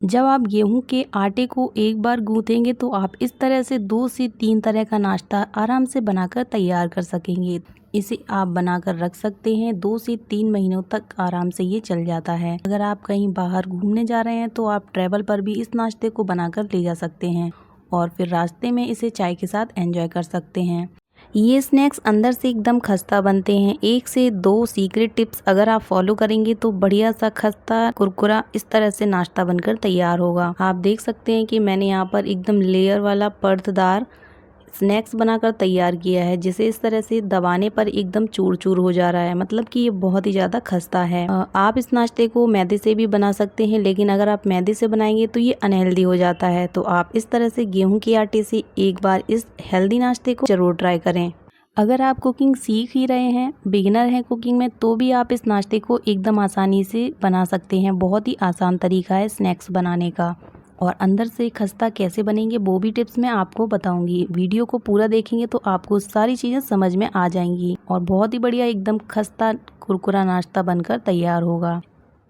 जब आप गेहूं के आटे को एक बार गूंथेंगे तो आप इस तरह से 2 से 3 तरह का नाश्ता आराम से बनाकर तैयार कर सकेंगे। इसे आप बनाकर रख सकते हैं, 2 से 3 महीनों तक आराम से ये चल जाता है। अगर आप कहीं बाहर घूमने जा रहे हैं तो आप ट्रैवल पर भी इस नाश्ते को बनाकर ले जा सकते हैं और फिर रास्ते में इसे चाय के साथ एंजॉय कर सकते हैं। ये स्नैक्स अंदर से एकदम खस्ता बनते हैं। 1 से 2 सीक्रेट टिप्स अगर आप फॉलो करेंगे तो बढ़िया सा खस्ता कुरकुरा इस तरह से नाश्ता बनकर तैयार होगा। आप देख सकते हैं कि मैंने यहाँ पर एकदम लेयर वाला परतदार स्नैक्स बनाकर तैयार किया है, जिसे इस तरह से दबाने पर एकदम चूर चूर हो जा रहा है, मतलब कि ये बहुत ही ज़्यादा खस्ता है। आप इस नाश्ते को मैदे से भी बना सकते हैं, लेकिन अगर आप मैदे से बनाएंगे तो ये अनहेल्दी हो जाता है। तो आप इस तरह से गेहूं के आटे से एक बार इस हेल्दी नाश्ते को जरूर ट्राई करें। अगर आप कुकिंग सीख ही रहे हैं, बिगिनर हैं कुकिंग में, तो भी आप इस नाश्ते को एकदम आसानी से बना सकते हैं। बहुत ही आसान तरीका है स्नैक्स बनाने का। और अंदर से खस्ता कैसे बनेंगे वो भी टिप्स मैं आपको बताऊंगी। वीडियो को पूरा देखेंगे तो आपको सारी चीज़ें समझ में आ जाएंगी और बहुत ही बढ़िया एकदम खस्ता कुरकुरा नाश्ता बनकर तैयार होगा।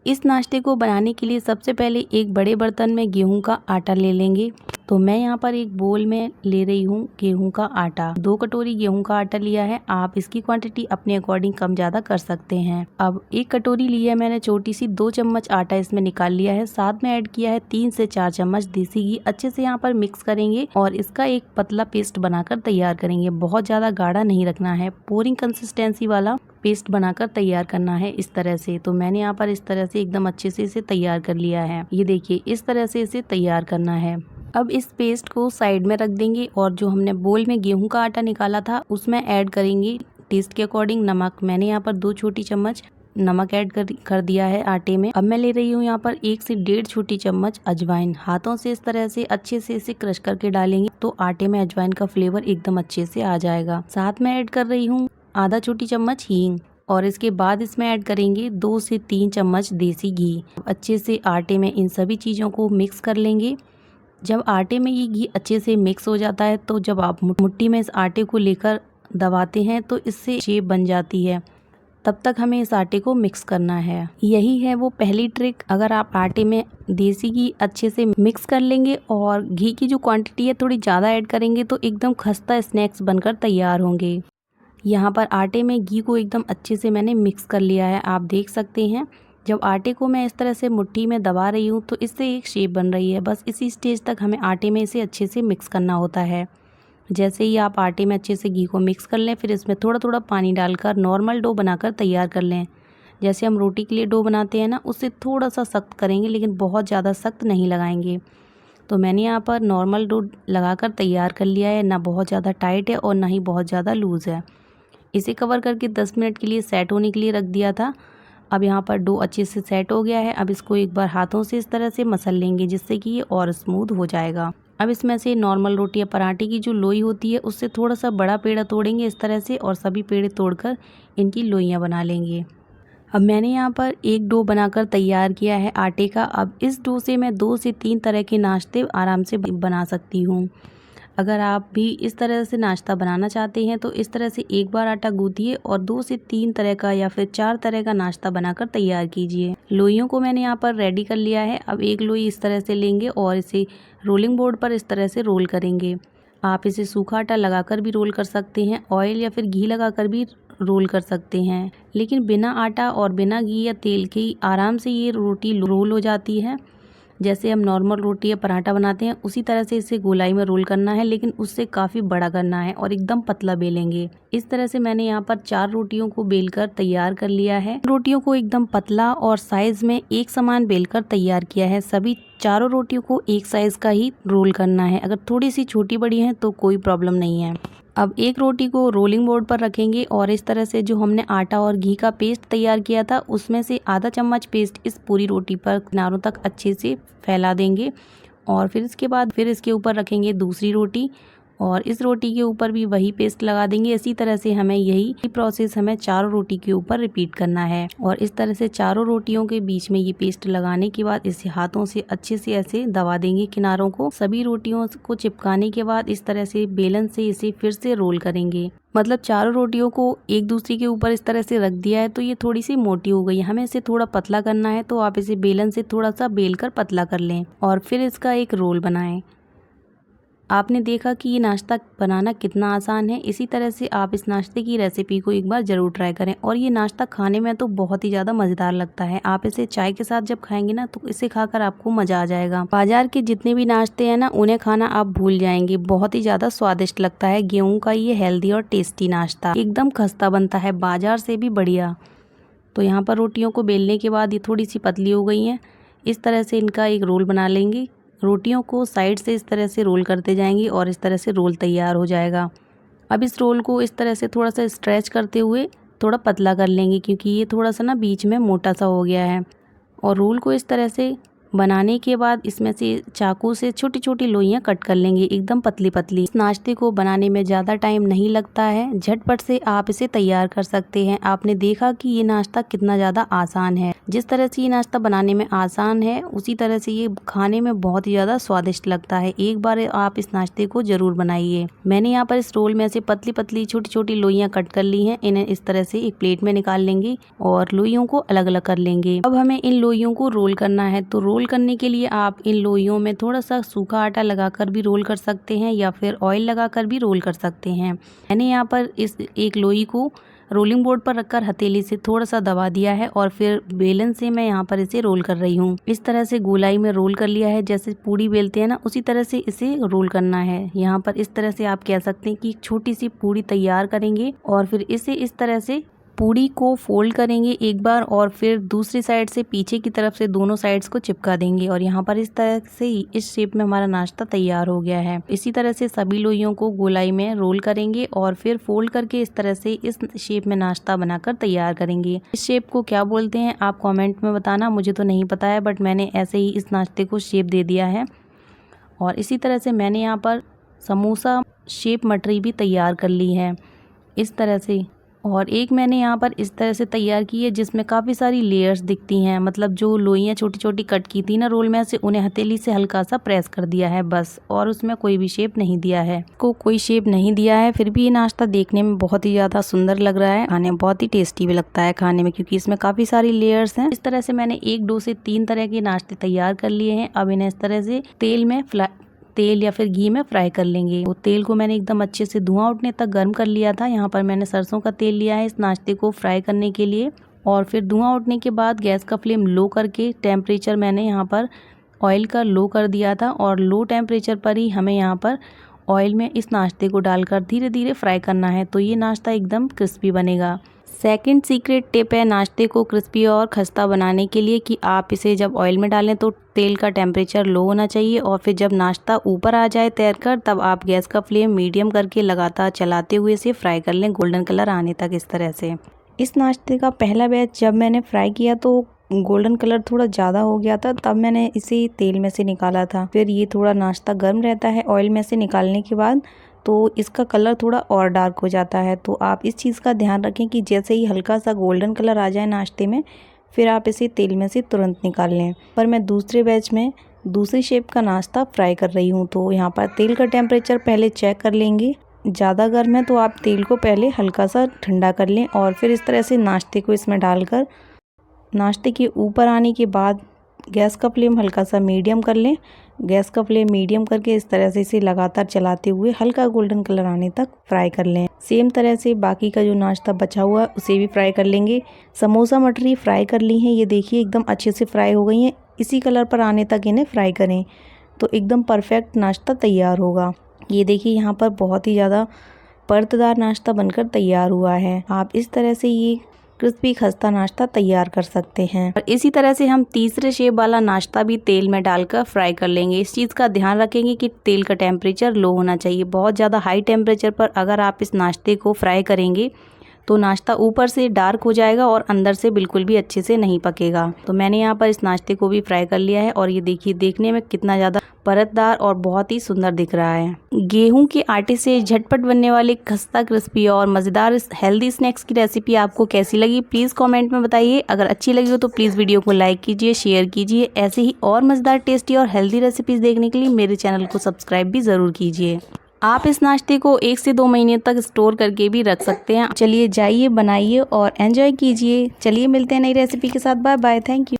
इस नाश्ते को बनाने के लिए सबसे पहले एक बड़े बर्तन में गेहूं का आटा ले लेंगे। तो मैं यहाँ पर एक बोल में ले रही हूँ गेहूं का आटा। 2 कटोरी गेहूं का आटा लिया है। आप इसकी क्वांटिटी अपने अकॉर्डिंग कम ज़्यादा कर सकते हैं। अब 1 कटोरी लिया है मैंने छोटी सी, 2 चम्मच आटा इसमें निकाल लिया है। साथ में ऐड किया है 3 से 4 चम्मच देसी घी। अच्छे से यहाँ पर मिक्स करेंगे और इसका एक पतला पेस्ट बनाकर तैयार करेंगे। बहुत ज़्यादा गाढ़ा नहीं रखना है, पोरिंग कंसिस्टेंसी वाला पेस्ट बनाकर तैयार करना है इस तरह से। तो मैंने यहाँ पर इस तरह से एकदम अच्छे से इसे तैयार कर लिया है। ये देखिए इस तरह से इसे तैयार करना है। अब इस पेस्ट को साइड में रख देंगे और जो हमने बोल में गेहूं का आटा निकाला था उसमें ऐड करेंगे टेस्ट के अकॉर्डिंग नमक। मैंने यहाँ पर 2 छोटी चम्मच नमक ऐड कर दिया है आटे में। अब मैं ले रही हूँ यहाँ पर 1 से 1.5 छोटी चम्मच अजवाइन। हाथों से इस तरह से अच्छे से इसे क्रश करके डालेंगे तो आटे में अजवाइन का फ्लेवर एकदम अच्छे से आ जाएगा। साथ में ऐड कर रही हूँ आधा छोटी चम्मच हींग और इसके बाद इसमें ऐड करेंगे 2 से 3 चम्मच देसी घी। अच्छे से आटे में इन सभी चीज़ों को मिक्स कर लेंगे। जब आटे में ये घी अच्छे से मिक्स हो जाता है तो जब आप मुट्ठी में इस आटे को लेकर दबाते हैं तो इससे शेप बन जाती है। तब तक हमें इस आटे को मिक्स करना है। यही है वो पहली ट्रिक। अगर आप आटे में देसी घी अच्छे से मिक्स कर लेंगे और घी की जो क्वांटिटी है थोड़ी ज़्यादा ऐड करेंगे तो एकदम खस्ता स्नैक्स बनकर तैयार होंगे। यहाँ पर आटे में घी को एकदम अच्छे से मैंने मिक्स कर लिया है। आप देख सकते हैं जब आटे को मैं इस तरह से मुट्ठी में दबा रही हूँ तो इससे एक शेप बन रही है। बस इसी स्टेज तक हमें आटे में इसे अच्छे से मिक्स करना होता है। जैसे ही आप आटे में अच्छे से घी को मिक्स कर लें, फिर इसमें थोड़ा थोड़ा पानी डालकर नॉर्मल डो बनाकर तैयार कर लें। जैसे हम रोटी के लिए डो बनाते हैं ना, उससे थोड़ा सा सख्त करेंगे लेकिन बहुत ज़्यादा सख्त नहीं लगाएंगे। तो मैंने यहाँ पर नॉर्मल डो लगाकर तैयार कर लिया है। ना बहुत ज़्यादा टाइट है और ना ही बहुत ज़्यादा लूज़ है। इसे कवर करके 10 मिनट के लिए सेट होने के लिए रख दिया था। अब यहाँ पर डो अच्छे से सेट हो गया है। अब इसको एक बार हाथों से इस तरह से मसल लेंगे जिससे कि ये और स्मूथ हो जाएगा। अब इसमें से नॉर्मल रोटी या पराठे की जो लोई होती है उससे थोड़ा सा बड़ा पेड़ा तोड़ेंगे इस तरह से और सभी पेड़े तोड़कर इनकी लोइयाँ बना लेंगे। अब मैंने यहाँ पर एक डो बनाकर तैयार किया है आटे का। अब इस डो से मैं 2 से 3 तरह के नाश्ते आराम से बना सकती हूँ। अगर आप भी इस तरह से नाश्ता बनाना चाहते हैं तो इस तरह से एक बार आटा गूंथिए और 2 से 3 तरह का या फिर 4 तरह का नाश्ता बनाकर तैयार कीजिए। लोइयों को मैंने यहाँ पर रेडी कर लिया है। अब एक लोई इस तरह से लेंगे और इसे रोलिंग बोर्ड पर इस तरह से रोल करेंगे। आप इसे सूखा आटा लगाकर भी रोल कर सकते हैं, ऑयल या फिर घी लगाकर भी रोल कर सकते हैं, लेकिन बिना आटा और बिना घी या तेल के ही आराम से ये रोटी रोल हो जाती है। जैसे हम नॉर्मल रोटी या पराठा बनाते हैं उसी तरह से इसे गोलाई में रोल करना है, लेकिन उससे काफ़ी बड़ा करना है और एकदम पतला बेलेंगे। इस तरह से मैंने यहाँ पर 4 रोटियों को बेलकर तैयार कर लिया है। रोटियों को एकदम पतला और साइज में एक समान बेलकर तैयार किया है। सभी चारों रोटियों को एक साइज का ही रोल करना है। अगर थोड़ी सी छोटी बड़ी है तो कोई प्रॉब्लम नहीं है। अब एक रोटी को रोलिंग बोर्ड पर रखेंगे और इस तरह से जो हमने आटा और घी का पेस्ट तैयार किया था उसमें से आधा चम्मच पेस्ट इस पूरी रोटी पर किनारों तक अच्छे से फैला देंगे और फिर इसके बाद इसके ऊपर रखेंगे दूसरी रोटी और इस रोटी के ऊपर भी वही पेस्ट लगा देंगे। इसी तरह से हमें यही प्रोसेस हमें चारों रोटी के ऊपर रिपीट करना है। और इस तरह से चारों रोटियों के बीच में ये पेस्ट लगाने के बाद इसे हाथों से अच्छे से ऐसे दबा देंगे किनारों को। सभी रोटियों को चिपकाने के बाद इस तरह से बेलन से इसे फिर से रोल करेंगे। मतलब चारों रोटियों को एक दूसरे के ऊपर इस तरह से रख दिया है तो ये थोड़ी सी मोटी हो गई है। हमें इसे थोड़ा पतला करना है तो आप इसे बेलन से थोड़ा सा बेल कर पतला कर लें और फिर इसका एक रोल बनाएं। आपने देखा कि ये नाश्ता बनाना कितना आसान है। इसी तरह से आप इस नाश्ते की रेसिपी को एक बार ज़रूर ट्राई करें। और ये नाश्ता खाने में तो बहुत ही ज़्यादा मज़ेदार लगता है। आप इसे चाय के साथ जब खाएंगे ना तो इसे खाकर आपको मज़ा आ जाएगा। बाजार के जितने भी नाश्ते हैं ना उन्हें खाना आप भूल जाएंगे, बहुत ही ज़्यादा स्वादिष्ट लगता है। गेहूँ का ये हेल्दी और टेस्टी नाश्ता एकदम खस्ता बनता है, बाजार से भी बढ़िया। तो यहाँ पर रोटियों को बेलने के बाद ये थोड़ी सी पतली हो गई हैं। इस तरह से इनका एक रोल बना लेंगे। रोटियों को साइड से इस तरह से रोल करते जाएंगे और इस तरह से रोल तैयार हो जाएगा। अब इस रोल को इस तरह से थोड़ा सा स्ट्रेच करते हुए थोड़ा पतला कर लेंगे क्योंकि ये थोड़ा सा ना बीच में मोटा सा हो गया है। और रोल को इस तरह से बनाने के बाद इसमें से चाकू से छोटी छोटी लोइयां कट कर लेंगे, एकदम पतली पतली। इस नाश्ते को बनाने में ज़्यादा टाइम नहीं लगता है, झटपट से आप इसे तैयार कर सकते हैं। आपने देखा कि ये नाश्ता कितना ज़्यादा आसान है। जिस तरह से ये नाश्ता बनाने में आसान है उसी तरह से ये खाने में बहुत ही ज़्यादा स्वादिष्ट लगता है। एक बार आप इस नाश्ते को ज़रूर बनाइए। मैंने यहाँ पर इस रोल में से पतली पतली छोटी छोटी लोइयां कट कर ली हैं। इन्हें इस तरह से एक प्लेट में निकाल लेंगे और लोइयों को अलग अलग कर लेंगे। अब हमें इन लोइयों को रोल करना है। तो रोल करने के लिए आप इन लोइयों में थोड़ा सा सूखा आटा लगाकर भी रोल कर सकते हैं या फिर ऑयल लगाकर भी रोल कर सकते हैं। मैंने यहाँ पर इस एक लोई को रोलिंग बोर्ड पर रखकर हथेली से थोड़ा सा दबा दिया है और फिर बेलन से मैं यहाँ पर इसे रोल कर रही हूँ। इस तरह से गोलाई में रोल कर लिया है, जैसे पूड़ी बेलते हैं ना उसी तरह से इसे रोल करना है। यहाँ पर इस तरह से आप कह सकते हैं कि एक छोटी सी पूड़ी तैयार करेंगे और फिर इसे इस तरह से पूड़ी को फोल्ड करेंगे एक बार और फिर दूसरी साइड से पीछे की तरफ से दोनों साइड्स को चिपका देंगे। और यहाँ पर इस तरह से इस शेप में हमारा नाश्ता तैयार हो गया है। इसी तरह से सभी लोइयों को गोलाई में रोल करेंगे और फिर फोल्ड करके इस तरह से इस शेप में नाश्ता बनाकर तैयार करेंगे। इस शेप को क्या बोलते हैं आप कमेंट में बताना, मुझे तो नहीं पता है, बट मैंने ऐसे ही इस नाश्ते को शेप दे दिया है। और इसी तरह से मैंने यहाँ पर समोसा शेप मटरी भी तैयार कर ली है इस तरह से। और एक मैंने यहाँ पर इस तरह से तैयार की है जिसमें काफ़ी सारी लेयर्स दिखती हैं। मतलब जो लोइयाँ छोटी छोटी कट की थी ना रोल में से, उन्हें हथेली से हल्का सा प्रेस कर दिया है बस, और उसमें कोई भी शेप नहीं दिया है। कोई शेप नहीं दिया है, फिर भी ये नाश्ता देखने में बहुत ही ज़्यादा सुंदर लग रहा है, खाने में बहुत ही टेस्टी भी लगता है खाने में क्योंकि इसमें काफ़ी सारी लेयर्स हैं। इस तरह से मैंने 1 2 से 3 तरह के नाश्ते तैयार कर लिए हैं। अब इन्हें इस तरह से तेल या फिर घी में फ्राई कर लेंगे। तो तेल को मैंने एकदम अच्छे से धुआं उठने तक गर्म कर लिया था। यहाँ पर मैंने सरसों का तेल लिया है इस नाश्ते को फ्राई करने के लिए। और फिर धुआं उठने के बाद गैस का फ्लेम लो करके टेम्परेचर मैंने यहाँ पर ऑयल का लो कर दिया था और लो टेम्परेचर पर ही हमें यहाँ पर ऑयल में इस नाश्ते को डालकर धीरे धीरे फ्राई करना है। तो ये नाश्ता एकदम क्रिस्पी बनेगा। सेकंड सीक्रेट टिप है नाश्ते को क्रिस्पी और खस्ता बनाने के लिए कि आप इसे जब ऑयल में डालें तो तेल का टेम्परेचर लो होना चाहिए और फिर जब नाश्ता ऊपर आ जाए तैरकर तब आप गैस का फ्लेम मीडियम करके लगातार चलाते हुए इसे फ्राई कर लें गोल्डन कलर आने तक। इस तरह से इस नाश्ते का पहला बैच जब मैंने फ्राई किया तो गोल्डन कलर थोड़ा ज़्यादा हो गया था, तब मैंने इसे तेल में से निकाला था। फिर ये थोड़ा नाश्ता गर्म रहता है ऑयल में से निकालने के बाद, तो इसका कलर थोड़ा और डार्क हो जाता है। तो आप इस चीज़ का ध्यान रखें कि जैसे ही हल्का सा गोल्डन कलर आ जाए नाश्ते में फिर आप इसे तेल में से तुरंत निकाल लें। पर मैं दूसरे बैच में दूसरी शेप का नाश्ता फ्राई कर रही हूँ। तो यहाँ पर तेल का टेम्परेचर पहले चेक कर लेंगे, ज़्यादा गर्म है तो आप तेल को पहले हल्का सा ठंडा कर लें और फिर इस तरह से नाश्ते को इसमें डालकर नाश्ते के ऊपर आने के बाद गैस का फ्लेम हल्का सा मीडियम कर लें। गैस का फ्लेम मीडियम करके इस तरह से इसे लगातार चलाते हुए हल्का गोल्डन कलर आने तक फ्राई कर लें। सेम तरह से बाकी का जो नाश्ता बचा हुआ है उसे भी फ्राई कर लेंगे। समोसा मटरी फ्राई कर ली हैं, ये देखिए एकदम अच्छे से फ्राई हो गई हैं। इसी कलर पर आने तक इन्हें फ्राई करें तो एकदम परफेक्ट नाश्ता तैयार होगा। ये देखिए यहाँ पर बहुत ही ज़्यादा परतदार नाश्ता बनकर तैयार हुआ है। आप इस तरह से ये क्रिस्पी खस्ता नाश्ता तैयार कर सकते हैं। और इसी तरह से हम तीसरे शेप वाला नाश्ता भी तेल में डालकर फ्राई कर लेंगे। इस चीज़ का ध्यान रखेंगे कि तेल का टेम्परेचर लो होना चाहिए। बहुत ज़्यादा हाई टेम्परेचर पर अगर आप इस नाश्ते को फ्राई करेंगे तो नाश्ता ऊपर से डार्क हो जाएगा और अंदर से बिल्कुल भी अच्छे से नहीं पकेगा। तो मैंने यहाँ पर इस नाश्ते को भी फ्राई कर लिया है और ये देखिए देखने में कितना ज़्यादा परतदार और बहुत ही सुंदर दिख रहा है। गेहूं के आटे से झटपट बनने वाले खस्ता क्रिस्पी और मज़ेदार हेल्दी स्नैक्स की रेसिपी आपको कैसी लगी प्लीज़ कमेंट में बताइए। अगर अच्छी लगी हो तो प्लीज़ वीडियो को लाइक कीजिए, शेयर कीजिए। ऐसे ही और मज़ेदार, टेस्टी और हेल्दी रेसिपीज़ देखने के लिए मेरे चैनल को सब्सक्राइब भी ज़रूर कीजिए। आप इस नाश्ते को 1 से 2 महीने तक स्टोर करके भी रख सकते हैं। चलिए जाइए, बनाइए और एंजॉय कीजिए। चलिए मिलते हैं नई रेसिपी के साथ। Bye bye, thank you.